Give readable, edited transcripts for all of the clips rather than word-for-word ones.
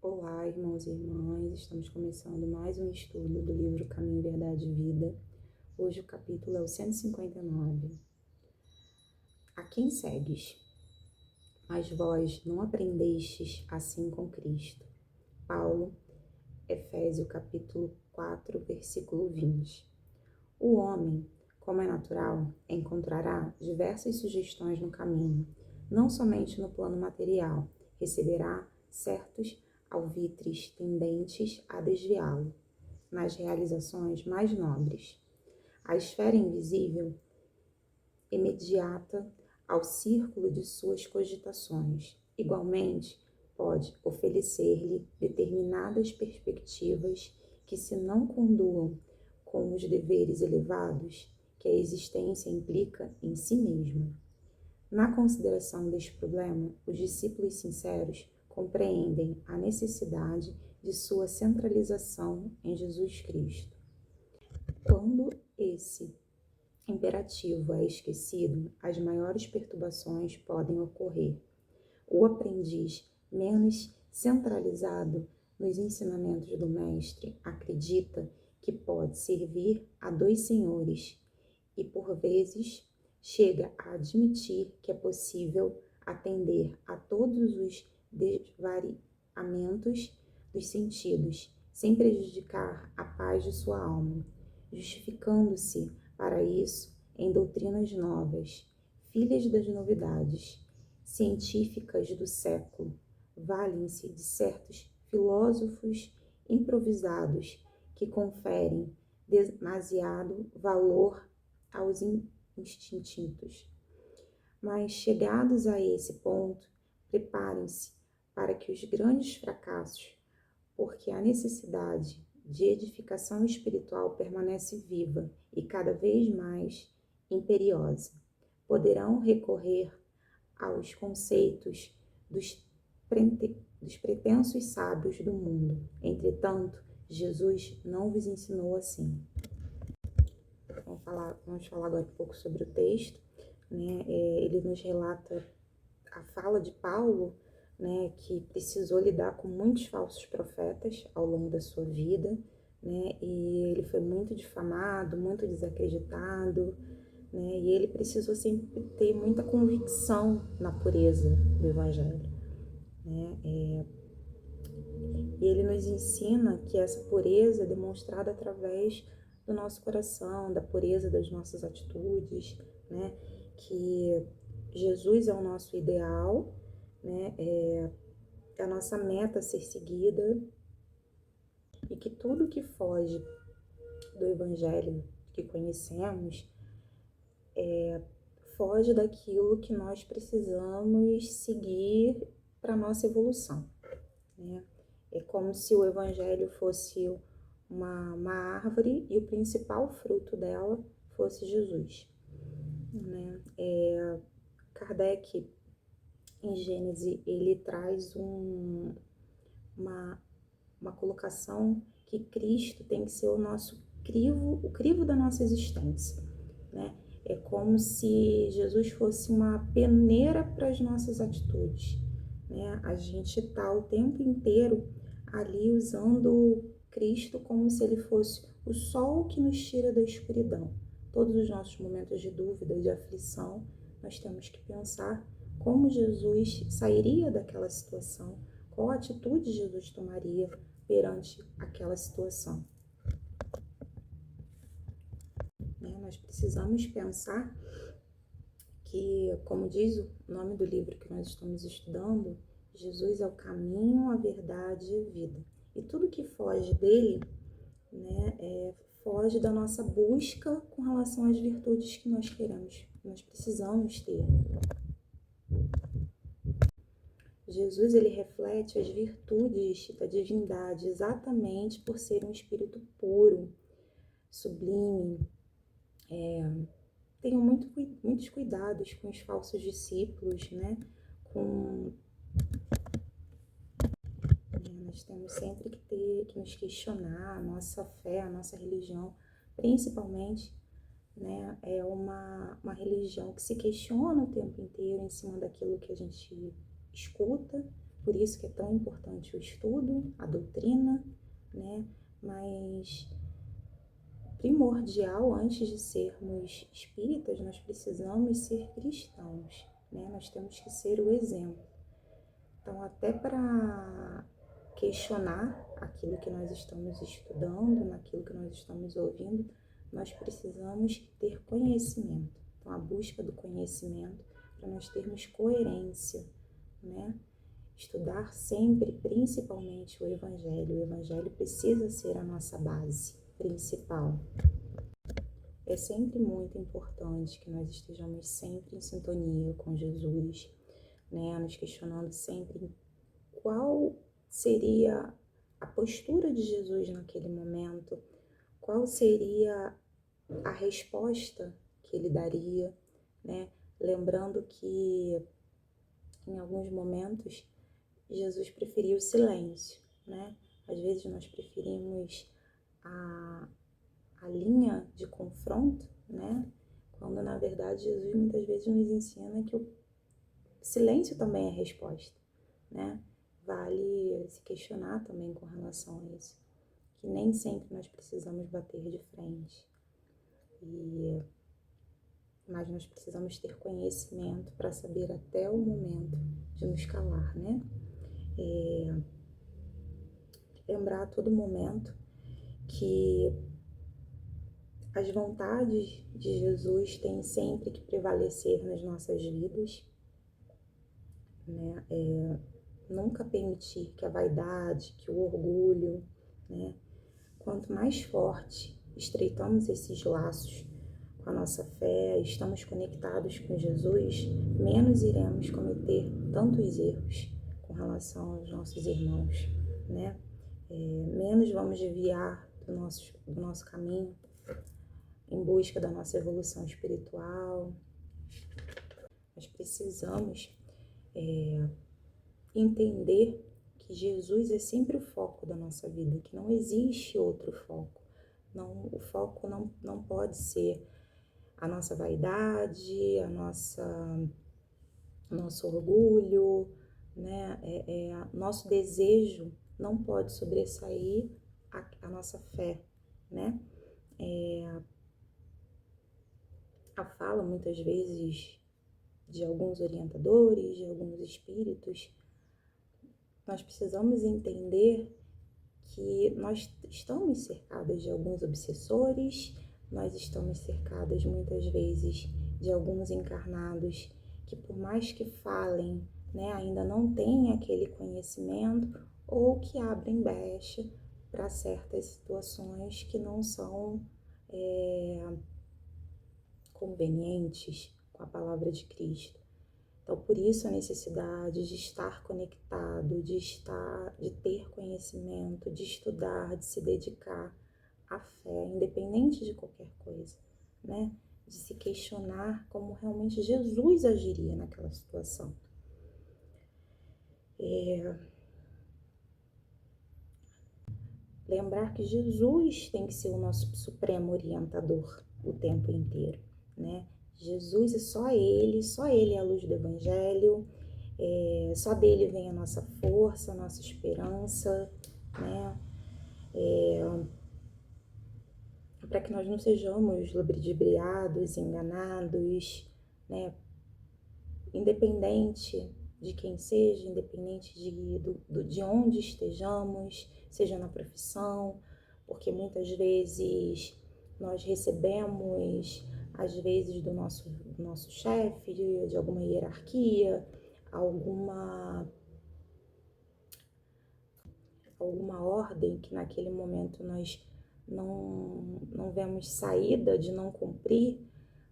Olá, irmãos e irmãs, estamos começando mais um estudo do livro Caminho, Verdade e Vida. Hoje o capítulo é o 159. A quem segues? Mas vós não aprendestes assim com Cristo. Paulo, Efésios capítulo 4, versículo 20. O homem, como é natural, encontrará diversas sugestões no caminho, não somente no plano material, receberá certos alvitres tendentes a desviá-lo nas realizações mais nobres. A esfera invisível imediata ao círculo de suas cogitações, igualmente pode oferecer-lhe determinadas perspectivas que se não conduam com os deveres elevados que a existência implica em si mesma. Na consideração deste problema, os discípulos sinceros compreendem a necessidade de sua centralização em Jesus Cristo. Quando esse imperativo é esquecido, as maiores perturbações podem ocorrer. O aprendiz menos centralizado nos ensinamentos do mestre acredita que pode servir a dois senhores e, por vezes, chega a admitir que é possível atender a todos os desvariamentos dos sentidos, sem prejudicar a paz de sua alma, justificando-se para isso em doutrinas novas, filhas das novidades científicas do século, valem-se de certos filósofos improvisados que conferem demasiado valor aos instintos. Mas, chegados a esse ponto, preparem-se para que os grandes fracassos, porque a necessidade de edificação espiritual permanece viva e cada vez mais imperiosa. Poderão recorrer aos conceitos dos pretensos sábios do mundo. Entretanto, Jesus não vos ensinou assim. Vamos falar agora um pouco sobre o texto. Ele nos relata a fala de Paulo, que precisou lidar com muitos falsos profetas ao longo da sua vida, e ele foi muito difamado, muito desacreditado, e ele precisou sempre ter muita convicção na pureza do Evangelho. E ele nos ensina que essa pureza é demonstrada através do nosso coração, da pureza das nossas atitudes, que Jesus é o nosso ideal, é a nossa meta a ser seguida, e que tudo que foge do Evangelho que conhecemos foge daquilo que nós precisamos seguir para a nossa evolução. É como se o Evangelho fosse uma árvore e o principal fruto dela fosse Jesus. Kardec, em Gênesis, ele traz uma colocação que Cristo tem que ser o nosso crivo, o crivo da nossa existência, É como se Jesus fosse uma peneira para as nossas atitudes, A gente está o tempo inteiro ali usando Cristo como se ele fosse o sol que nos tira da escuridão. Todos os nossos momentos de dúvida, de aflição, nós temos que pensar como Jesus sairia daquela situação, qual atitude Jesus tomaria perante aquela situação. Nós precisamos pensar que, como diz o nome do livro que nós estamos estudando, Jesus é o caminho, a verdade e a vida. E tudo que foge dele, foge da nossa busca com relação às virtudes que nós queremos, que nós precisamos ter. Jesus, ele reflete as virtudes da divindade exatamente por ser um espírito puro, sublime. Tenham muitos cuidados com os falsos discípulos, Nós temos sempre que nos questionar a nossa fé, a nossa religião, principalmente, é uma religião que se questiona o tempo inteiro em cima daquilo que a gente escuta, Por isso que é tão importante o estudo, a doutrina, né? Mas primordial, antes de sermos espíritas, nós precisamos ser cristãos, né? Nós temos que ser o exemplo. Então, até para questionar aquilo que nós estamos estudando, naquilo que nós estamos ouvindo, nós precisamos ter conhecimento. Então, a busca do conhecimento para nós termos coerência, né? Estudar sempre, principalmente o Evangelho. O Evangelho precisa ser a nossa base principal. É sempre muito importante que nós estejamos sempre em sintonia com Jesus, né? Nos questionando sempre qual seria a postura de Jesus naquele momento, qual seria a resposta que ele daria, né? Lembrando que em alguns momentos Jesus preferiu o silêncio, né? Às vezes nós preferimos a linha de confronto, né? Quando na verdade Jesus muitas vezes nos ensina que o silêncio também é resposta, né? Vale se questionar também com relação a isso, que nem sempre nós precisamos bater de frente, mas nós precisamos ter conhecimento para saber até o momento de nos calar, né? Lembrar a todo momento que as vontades de Jesus têm sempre que prevalecer nas nossas vidas, né? Nunca permitir que a vaidade, que o orgulho, né? Quanto mais forte estreitamos esses laços com a nossa fé, estamos conectados com Jesus, menos iremos cometer tantos erros com relação aos nossos irmãos, né? Menos vamos desviar do nosso caminho em busca da nossa evolução espiritual. Nós precisamos entender que Jesus é sempre o foco da nossa vida, que não existe outro foco. Não, o foco não pode ser a nossa vaidade, nosso orgulho, né? Nosso desejo não pode sobressair a nossa fé, né? A fala, muitas vezes, de alguns orientadores, de alguns espíritos, nós precisamos entender que nós estamos cercados de alguns obsessores, nós estamos cercados muitas vezes de alguns encarnados que, por mais que falem, né, ainda não têm aquele conhecimento ou que abrem brecha para certas situações que não são convenientes com a palavra de Cristo. Então, por isso a necessidade de estar conectado, de ter conhecimento, de estudar, de se dedicar à fé, independente de qualquer coisa, né? De se questionar como realmente Jesus agiria naquela situação. Lembrar que Jesus tem que ser o nosso supremo orientador o tempo inteiro, né? Jesus é só Ele é a luz do Evangelho, só dele vem a nossa força, a nossa esperança, né? Para que nós não sejamos ludibriados, enganados, né? Independente de quem seja, independente de onde estejamos, seja na profissão, porque muitas vezes nós recebemos, às vezes, do nosso chefe, de alguma hierarquia, alguma ordem que naquele momento nós não vemos saída de não cumprir,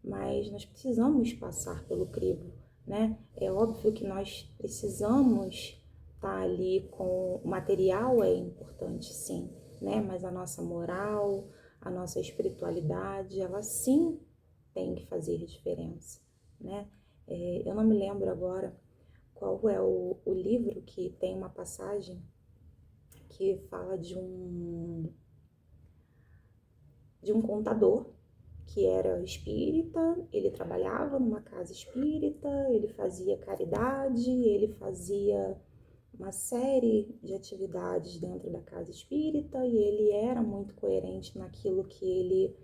mas nós precisamos passar pelo crivo, né? É óbvio que nós precisamos estar ali com o material, é importante sim, né? Mas a nossa moral, a nossa espiritualidade, ela sim tem que fazer diferença, né? Eu não me lembro agora qual é o livro que tem uma passagem que fala de um contador que era espírita, ele trabalhava numa casa espírita, ele fazia caridade, ele fazia uma série de atividades dentro da casa espírita e ele era muito coerente naquilo que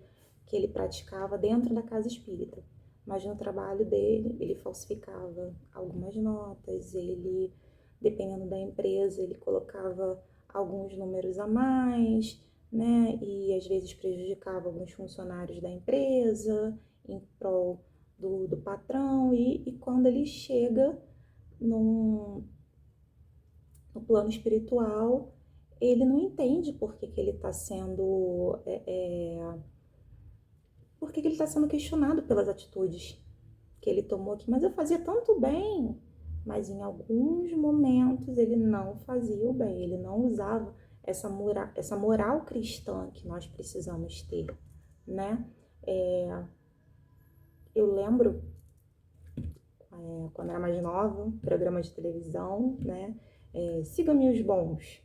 ele praticava dentro da casa espírita. Mas no trabalho dele, ele falsificava algumas notas, ele, dependendo da empresa, ele colocava alguns números a mais, né? E às vezes prejudicava alguns funcionários da empresa em prol do patrão. E quando ele chega num, no plano espiritual, ele não entende por que ele está sendo por que ele está sendo questionado pelas atitudes que ele tomou aqui. Mas eu fazia tanto bem, mas em alguns momentos ele não fazia o bem, ele não usava essa moral cristã que nós precisamos ter, né? Eu lembro, quando era mais nova, programa de televisão, né? Siga-me os bons,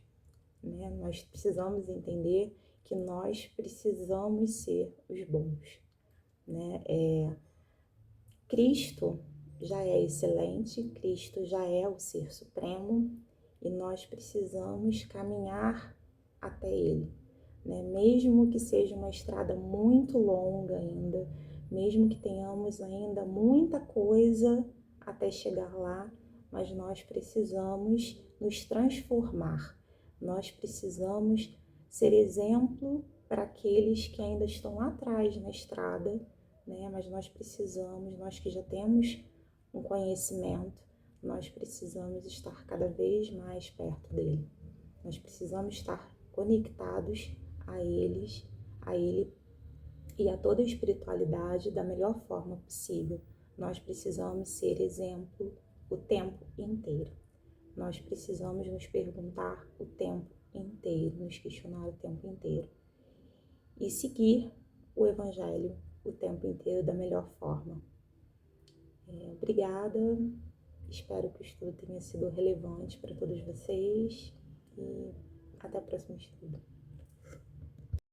né? Nós precisamos entender que nós precisamos ser os bons, né? Cristo já é excelente, Cristo já é o Ser Supremo e nós precisamos caminhar até Ele, né? Mesmo que seja uma estrada muito longa ainda, mesmo que tenhamos ainda muita coisa até chegar lá, mas nós precisamos nos transformar, nós precisamos ser exemplo para aqueles que ainda estão lá atrás na estrada, né? Mas nós precisamos, nós que já temos um conhecimento, nós precisamos estar cada vez mais perto dele. Nós precisamos estar conectados a ele e a toda a espiritualidade da melhor forma possível. Nós precisamos ser exemplo o tempo inteiro. Nós precisamos nos perguntar o tempo inteiro, nos questionar o tempo inteiro e seguir o Evangelho o tempo inteiro da melhor forma. Obrigada, espero que o estudo tenha sido relevante para todos vocês e até o próximo estudo.